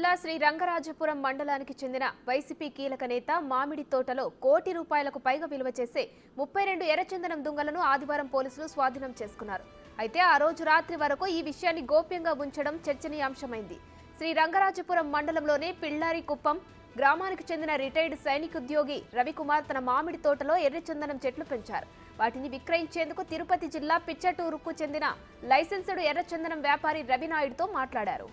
జిల్లా శ్రీరంగరాజపురం మండలానికి చెందిన వైసీపీ కీలక నేత మామిడి తోటలో కోటి రూపాయలకు పైగా విలువ చేసే 32 ఎర్రచందనం దుంగలను ఆదివారం పోలీసులు స్వాధీనం చేసుకున్నారు. అయితే ఆ రోజు రాత్రి వరకు ఈ విషయాన్ని గోప్యంగా ఉంచడం చర్చనీయాంశమైంది. శ్రీరంగరాజపురం మండలంలోని పిల్లారి కుప్పం గ్రామానికి చెందిన రిటైర్డ్ సైనికోద్యోగి రవికుమార్ తన మామిడి తోటలో ఎర్రచందనం చెట్లు పెంచారు. వాటిని విక్రయించేందుకు తిరుపతి జిల్లా పిచ్చటూరుకు చెందిన లైసెన్స్డ్ ఎర్రచందనం వ్యాపారి రవినాయుడుతో మాట్లాడారు.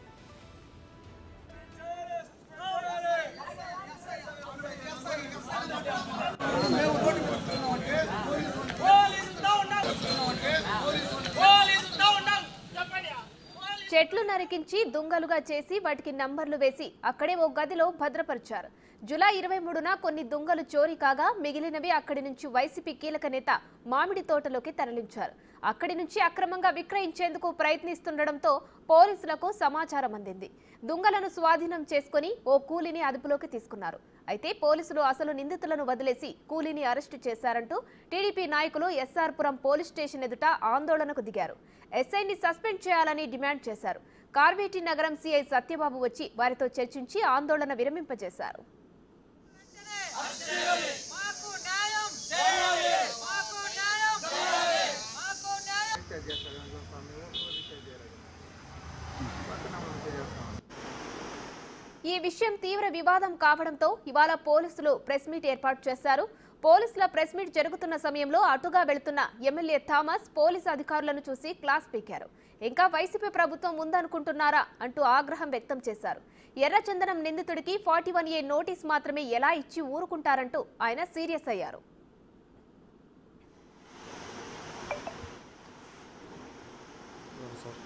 చెట్లు నరికించి దుంగలుగా చేసి వాటికి నంబర్లు వేసి అక్కడే ఓ గదిలో భద్రపరిచారు. జూలై 23న కొన్ని దుంగలు చోరీ కాగా మిగిలినవి అక్కడి నుంచి వైసీపీ కీలక నేత మామిడి తోటలోకి తరలించారు. అక్కడి నుంచి అక్రమంగా విక్రయించేందుకు ప్రయత్నిస్తుండటంతో పోలీసులకు సమాచారం అందింది. దుంగలను స్వాధీనం చేసుకుని ఓ కూలీని అదుపులోకి తీసుకున్నారు. అయితే పోలీసులు అసలు నిందితులను వదిలేసి కూలీని అరెస్టు చేశారంటూ టీడీపీ నాయకులు ఎస్ఆర్పురం పోలీస్ స్టేషన్ ఎదుట ఆందోళనకు దిగారు. ఎస్ఐని సస్పెండ్ చేయాలని డిమాండ్ చేశారు. కార్వేటి నగరం సీఐ సత్యబాబు వచ్చి వారితో చర్చించి ఆందోళన విరమింపజేశారు. ఈ విషయం తీవ్ర వివాదం కావడంతో ఇవాళ పోలీసులు ప్రెస్ మీట్ ఏర్పాటు చేశారు. పోలీసుల ప్రెస్ మీట్ జరుగుతున్న సమయంలో అటుగా వెళుతున్న ఎమ్మెల్యే థామస్ పోలీసు అధికారులను చూసి క్లాస్ పీకారు. ఇంకా వైసీపీ ప్రభుత్వం ఉందనుకుంటున్నారా అంటూ ఆగ్రహం వ్యక్తం చేశారు. ఎర్రచందనం నిందితుడికి 41A నోటీస్ మాత్రమే ఎలా ఇచ్చి ఊరుకుంటారంటూ ఆయన సీరియస్ అయ్యారు. సార్